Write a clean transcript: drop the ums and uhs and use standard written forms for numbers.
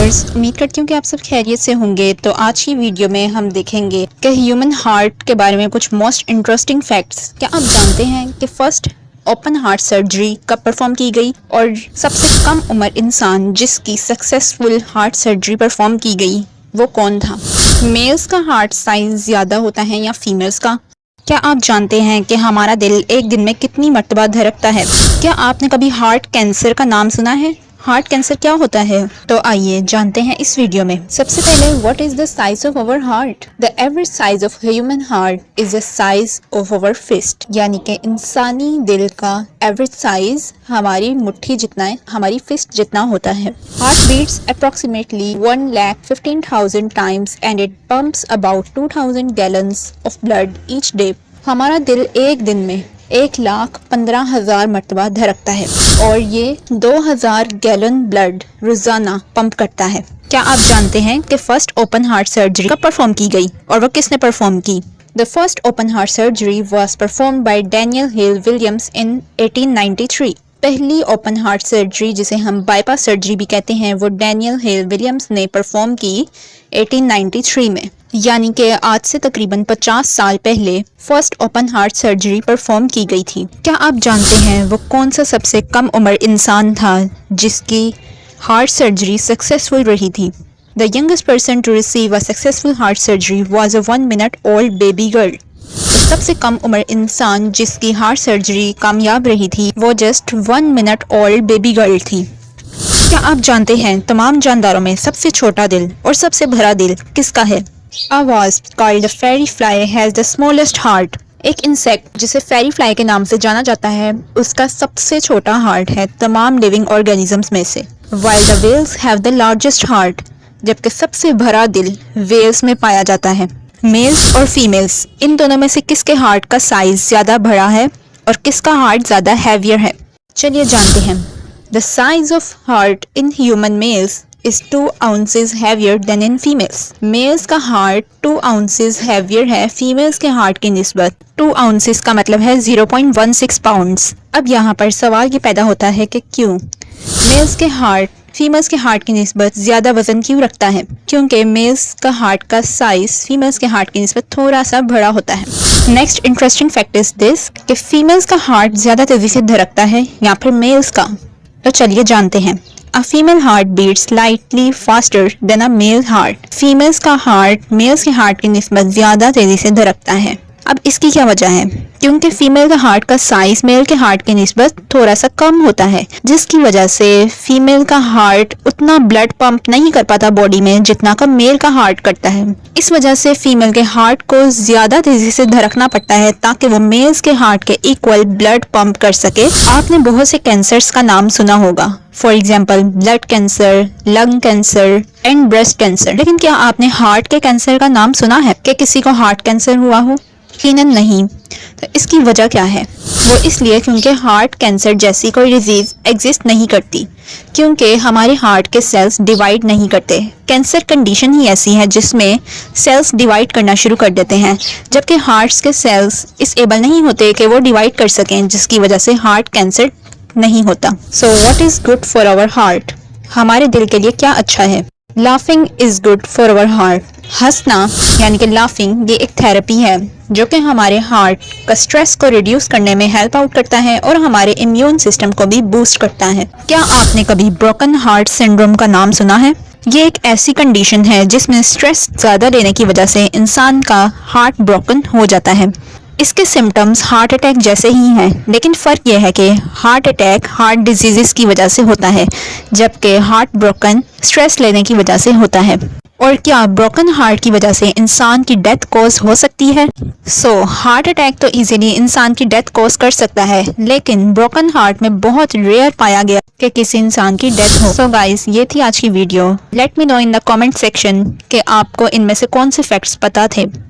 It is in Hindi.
व्यूअर्स, उम्मीद करती हूँ कि आप सब खैरियत से होंगे। तो आज की वीडियो में हम देखेंगे कि ह्यूमन हार्ट के बारे में कुछ मोस्ट इंटरेस्टिंग फैक्ट्स। क्या आप जानते हैं कि फर्स्ट ओपन हार्ट सर्जरी कब परफॉर्म की गई और सबसे कम उम्र इंसान जिसकी सक्सेसफुल हार्ट सर्जरी परफॉर्म की गई वो कौन था? मेल्स का हार्ट साइज ज़्यादा होता है या फीमेल्स का? क्या आप जानते हैं कि हमारा दिल एक दिन में कितनी मर्तबा धड़कता है? क्या आपने कभी हार्ट कैंसर का नाम सुना है? हार्ट कैंसर क्या होता है? तो आइए जानते हैं इस वीडियो में। सबसे पहले, what is the size of our heart? The average size of human heart is the size of our fist, यानी कि इंसानी दिल का एवरेज साइज हमारी मुट्ठी जितना है, हमारी फिस्ट जितना होता है। Heart beats approximately 1,15,000 times and it pumps about 2,000 gallons of blood each day. हमारा दिल एक दिन में 1,15,000 मरतबा धड़कता है और ये 2,000 गैलन ब्लड रोजाना पंप करता है। क्या आप जानते हैं कि फर्स्ट ओपन हार्ट सर्जरी कब परफॉर्म की गई और वो किसने परफॉर्म की? The first open heart surgery was performed by Daniel Hill Williams in 1893। पहली ओपन हार्ट सर्जरी, जिसे हम बाईपास सर्जरी भी कहते हैं, वो डैनियल हिल विलियम्स ने परफॉर्म की 1893 में, यानी कि आज से तकरीबन 50 साल पहले first open heart surgery perform की गई थी। क्या आप जानते हैं वो कौन सा सबसे कम उम्र इंसान था जिसकी हार्ट सर्जरी सक्सेसफुल रही थी? The youngest person to receive a successful heart surgery was a 1 minute old baby girl. सबसे कम उम्र इंसान जिसकी हार्ट सर्जरी कामयाब रही थी वो just 1 minute old baby girl थी। क्या आप जानते हैं तमाम जानदारों में सबसे छोटा दिल और सबसे बड़ा दिल किसका है? A wasp called the fairy fly has the smallest heart. एक इंसेक्ट जिसे फेरी फ्लाई के नाम से जाना जाता है, उसका सबसे छोटा हार्ट है तमाम लिविंग ऑर्गेनिजम्स में से। While the whales have the largest heart, जबकि सबसे बड़ा दिल वेल्स में पाया जाता है। मेल्स और फीमेल्स, इन दोनों में से किसके हार्ट का साइज ज्यादा बड़ा है और किसका हार्ट ज्यादा हैवियर है? चलिए जानते हैं। The size of heart in human males is 2 ounces heavier than in females. Males का हार्ट 2 ounces heavier है फीमेल्स के हार्ट की निस्बत। 2 ounces का मतलब है 0.16 पाउंड्स। अब यहाँ पर सवाल ये पैदा होता है कि क्यों मेल्स के हार्ट फीमेल्स के हार्ट की निस्बत ज्यादा वजन क्यों रखता है? क्योंकि मेल्स का हार्ट का साइज फीमेल्स के हार्ट की निस्बत थोड़ा सा बड़ा होता है। Next interesting fact is this कि फीमेल्स का हार्ट ज्यादा तेजी से धड़कता है या फिर मेल्स का? तो चलिए जानते हैं। A female heart beats slightly faster than a male heart. Females का हार्ट मेल्स के हार्ट की निस्बत ज्यादा तेजी से धड़कता है। अब इसकी क्या वजह है? क्योंकि फीमेल का हार्ट का साइज मेल के हार्ट की निस्बत थोड़ा सा कम होता है, जिसकी वजह से फीमेल का हार्ट उतना ब्लड पंप नहीं कर पाता बॉडी में जितना का मेल का हार्ट करता है। इस वजह से फीमेल के हार्ट को ज्यादा तेजी से धड़कना पड़ता है ताकि वो मेल्स के हार्ट के इक्वल ब्लड पंप कर सके। आपने बहुत से कैंसर्स का नाम सुना होगा, for example blood cancer, lung cancer and breast cancer. लेकिन क्या आपने हार्ट के कैंसर का नाम सुना है कि किसी को हार्ट कैंसर हुआ हो? यकीनन नहीं। तो इसकी वजह क्या है? वो इसलिए क्योंकि हार्ट कैंसर जैसी कोई डिजीज एग्जिस्ट नहीं करती, क्योंकि हमारे हार्ट के सेल्स डिवाइड नहीं करते। कैंसर कंडीशन ही ऐसी है जिसमें सेल्स डिवाइड करना शुरू कर देते हैं, जबकि हार्ट्स के सेल्स इस एबल नहीं होते कि वो डिवाइड कर सकें, जिसकी वजह से हार्ट कैंसर नहीं होता। So what is good for our heart? हमारे दिल के लिए क्या अच्छा है? Laughing is good for our heart. हंसना यानी कि लाफिंग, ये एक थेरेपी है जो कि हमारे हार्ट का स्ट्रेस को रिड्यूस करने में हेल्प आउट करता है और हमारे इम्यून सिस्टम को भी बूस्ट करता है। क्या आपने कभी ब्रोकन हार्ट सिंड्रोम का नाम सुना है? ये एक ऐसी कंडीशन है जिसमें स्ट्रेस ज़्यादा लेने की वजह से इंसान का हार्ट ब्रोकन हो जाता है। इसके सिम्टम्स हार्ट अटैक जैसे ही हैं, लेकिन फ़र्क यह है कि हार्ट अटैक हार्ट डिजीज़ की वजह से होता है, जबकि हार्ट ब्रोकन स्ट्रेस लेने की वजह से होता है। और क्या ब्रोकन हार्ट की वजह से इंसान की डेथ कॉज हो सकती है? हार्ट अटैक तो इजीली इंसान की डेथ कॉज कर सकता है, लेकिन ब्रोकन हार्ट में बहुत रेयर पाया गया कि किसी इंसान की डेथ हो। गाइस, ये थी आज की video. Let me know in the comment section कि आपको इनमें से कौन से फैक्ट्स पता थे।